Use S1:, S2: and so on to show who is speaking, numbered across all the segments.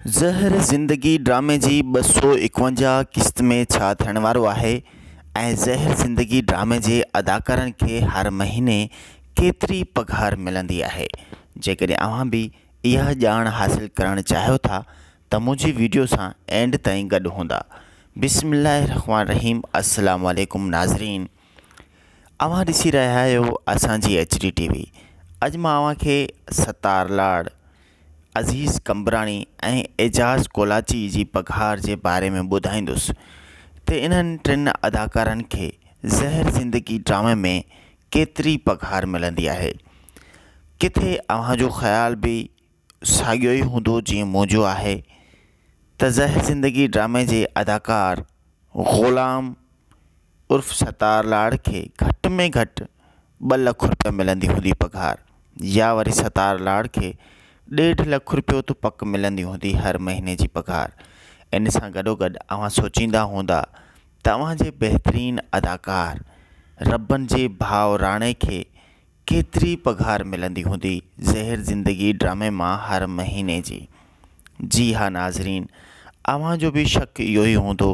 S1: ज़हर ज़िंदगी ड्रामे जी 251 क़िस्त में छा थियण वारो आहे ऐं ज़हर ज़िंदगी ड्रामे जे अदाकारनि खे हर महीने केतिरी पघार मिलंदी आहे। जेकॾहिं अव्हां बि इहा ॼाण हासिल करणु चाहियो था त मुंहिंजी वीडियो सां एंड ताईं गॾु हूंदा। बिस्मिल्लाहिर्रहमानिर्रहीम। अस्सलामु अलैकुम नाज़रीन, अव्हां ॾिसी रहिया आहियो असांजी HD TV। अॼु मां अव्हांखे सतार लाड, अज़ीज़ कंबरानी ऐं एजाज़ कोलाची जी पघार जे बारे में ॿुधाईंदुसि त इन्हनि टिनि अदाकारनि खे ज़हर ज़िंदगी ड्रामे में केतिरी पघार मिलंदी आहे। किथे अव्हांजो ख़्याल बि साॻियो ई हूंदो जीअं मुंहिंजो आहे त ज़हर ज़िंदगी ड्रामे जे अदाकार ग़ुलाम उर्फ़ सतार लाड खे घटि में घटि 2 लख रुपया मिलंदी हूंदी पघार, या वरी सतार लाड खे 1.5 लख रुपयो तो पक मिलंदी हूंदी हर महीने जी पघार। इन सां गॾोगॾु अव्हां सोचींदा हूंदा त अव्हांजे बहितरीन अदाकार रब्बन जे भाउ राणे खे केतिरी पघार मिलंदी हूंदी ज़हर ज़िंदगी ड्रामे मां हर महीने जी। जी हाँ नाज़रीन, अव्हांजो बि शक इहो ई हूंदो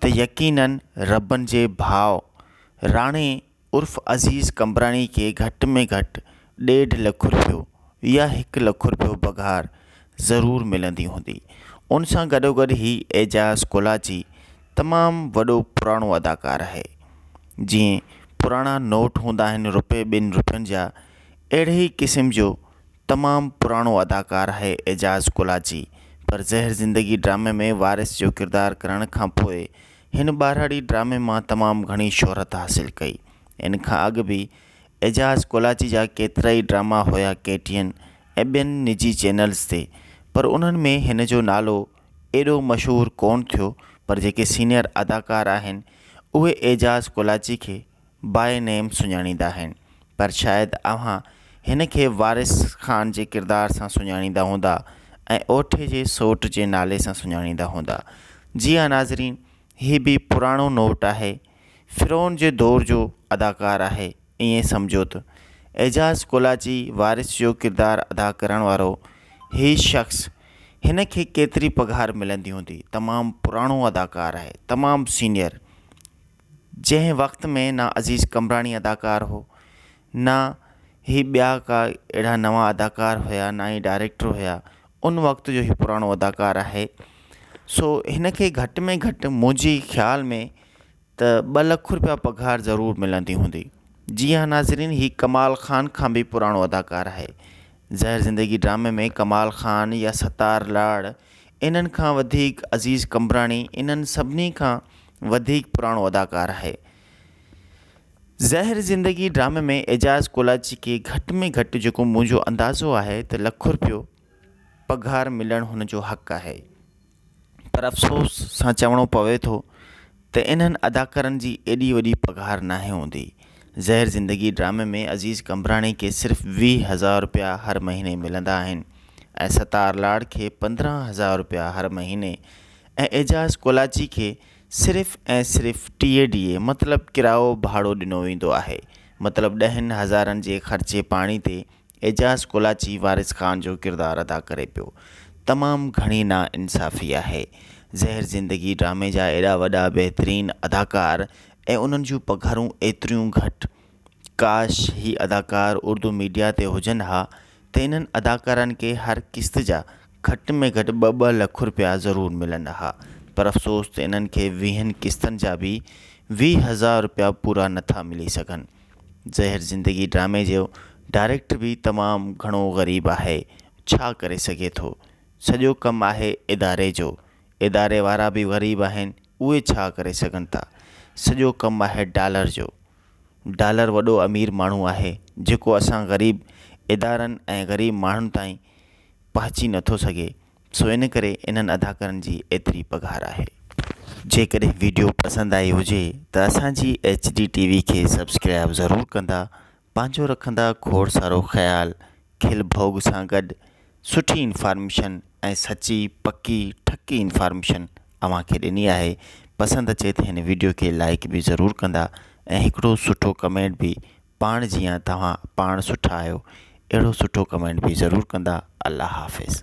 S1: त यकीनन रब्बन जे भाउ राणे उर्फ़ अज़ीज़ कंबरानी खे घटि में घटि 1.5 लख रुपयो या 1 लख रुपयो पघार ज़रूरु मिलंदी हूंदी। उन सां गॾोगॾु ही एजाज़ कोलाची तमामु वॾो पुराणो अदाकार आहे। जीअं पुराणा नोट हूंदा आहिनि रुपए 2 रुपयनि जा, अहिड़े ई क़िस्म जो तमामु पुराणो अदाकार आहे एजाज़ कोलाची। पर ज़हर ज़िंदगी ड्रामे में वारिस जो किरदारु करण खां पोइ हिन ॿारहाड़ी ड्रामे मां तमामु घणी शोहरत हासिल कई। इन खां अॻु बि एजाज़ कोलाची जा केतिरा ई ड्रामा हुया KTN ऐं ॿियनि निजी चैनल्स ते, पर उन्हनि में हिन जो नालो एॾो मशहूरु कोन थियो। पर जेके सीनियर अदाकार आहिनि उहे एजाज़ कोलाची खे बाय नेम सुञाणींदा आहिनि। पर शायदि अव्हां हिन खे वारिस ख़ान जे किरदार सां सुञाणींदा हूंदा ऐं ओठे जे सोट जे नाले सां सुञाणींदा हूंदा। जी हाँ नाज़रीन, हीअ बि पुराणो नोट आहे, फ़िरौन जे दौर जो अदाकार आहे। ईअं सम्झो त एजाज़ कोलाची वारिस जो किरदारु अदा करण वारो हीउ शख़्स, हिन खे केतिरी पघार मिलंदी हूंदी। तमामु पुराणो अदाकार आहे, तमामु सीनियर, जंहिं वक़्त में ना अज़ीज़ कंबरानी अदाकार हो, ना ही ॿिया का अहिड़ा नवां अदाकार हुया, ना ही डायरेक्टर हुया। उन वक़्त जो ही पुराणो अदाकार आहे। सो हिन खे घटि में घटि मुंहिंजे ख़्याल में त 2 लख रुपया पघार ज़रूरु मिलंदी हूंदी। जी हाँ नाज़रीन, ही कमाल ख़ान खां बि पुराणो अदाकार आहे। ज़हर ज़िंदगी ड्रामे में कमाल ख़ान या सतार लाड, इन्हनि खां वधीक अज़ीज़ कंबरानी, इन्हनि सभिनी खां वधीक पुराणो अदाकार आहे। ज़हर ज़िंदगी ड्रामे में एजाज़ कोलाची खे घटि में घटि जेको मुंहिंजो अंदाज़ो आहे त 1 लख रुपयो पघार मिलणु हुन जो हक़ आहे। पर अफ़सोस सां चवणो पवे थो त इन्हनि अदाकारनि जी एॾी वॾी पघार नाहे हूंदी। ज़हर ज़िंदगी ड्रामे में अज़ीज़ कंबरानी के सिर्फ़ु 20,000 रुपया हर महीने मिलंदा आहिनि ऐं सतार लाड खे 15,000 रुपया हर महीने ऐं एजाज़ कोलाची खे सिर्फ़ु ऐं सिर्फ़ु 30 ॾींहं मतिलबु किरायो भाड़ो ॾिनो वेंदो आहे। मतिलबु 10,000 जे ख़र्चे पाणी ते एजाज़ कोलाची वारिस ख़ान जो किरदारु अदा करे पियो। तमामु घणी नाइंसाफ़ी आहे। ज़हर ज़िंदगी ड्रामे जा एॾा वॾा बहितरीन अदाकार ऐं उन्हनि जूं पघारूं एतिरियूं घटि, काश ही अदाकार उर्दू मीडिया ते हुजनि हा त इन्हनि अदाकारनि खे हर क़िस्त जा घटि में घटि 2-2 लख रुपया ज़रूरु मिलंदा हा। पर अफ़सोस त इन्हनि खे 20 क़िस्तनि जा बि 20,000 रुपया पूरा नथा मिली सघनि। ज़हर ज़िंदगी ड्रामे जो डायरेक्टर बि तमामु घणो ग़रीब आहे। छा करे सघे थो, सॼो कमु आहे इदारे जो, इदारे वारा बि ग़रीब आहिनि, उहे छा करे सघनि था। सॼो कमु आहे डॉलर जो। डॉलर वॾो अमीर माण्हू आहे जेको असां ग़रीब इदारनि ऐं ग़रीब माण्हुनि ताईं पहुची नथो सघे। सो इन करे इन्हनि अदाकारनि जी एतिरी पघार आहे। जेकॾहिं वीडियो पसंदि आई हुजे त असांजी HD TV खे सब्सक्राइब ज़रूरु कंदा। पंहिंजो रखंदा खोड़ सारो ख़्यालु। खिल भोग सां गॾु सुठी इंफॉर्मेशन ऐं सची पकी ठकी इंफॉर्मेशन अव्हांखे ॾिनी आहे। पसंदि अचे त हिन वीडियो खे लाइक बि ज़रूरु कंदा ऐं हिकिड़ो सुठो कमेंट बि, पाण जीअं तव्हां पाण सुठा आहियो अहिड़ो सुठो कमेंट बि ज़रूरु कंदा। अल्लाह हाफ़िज़।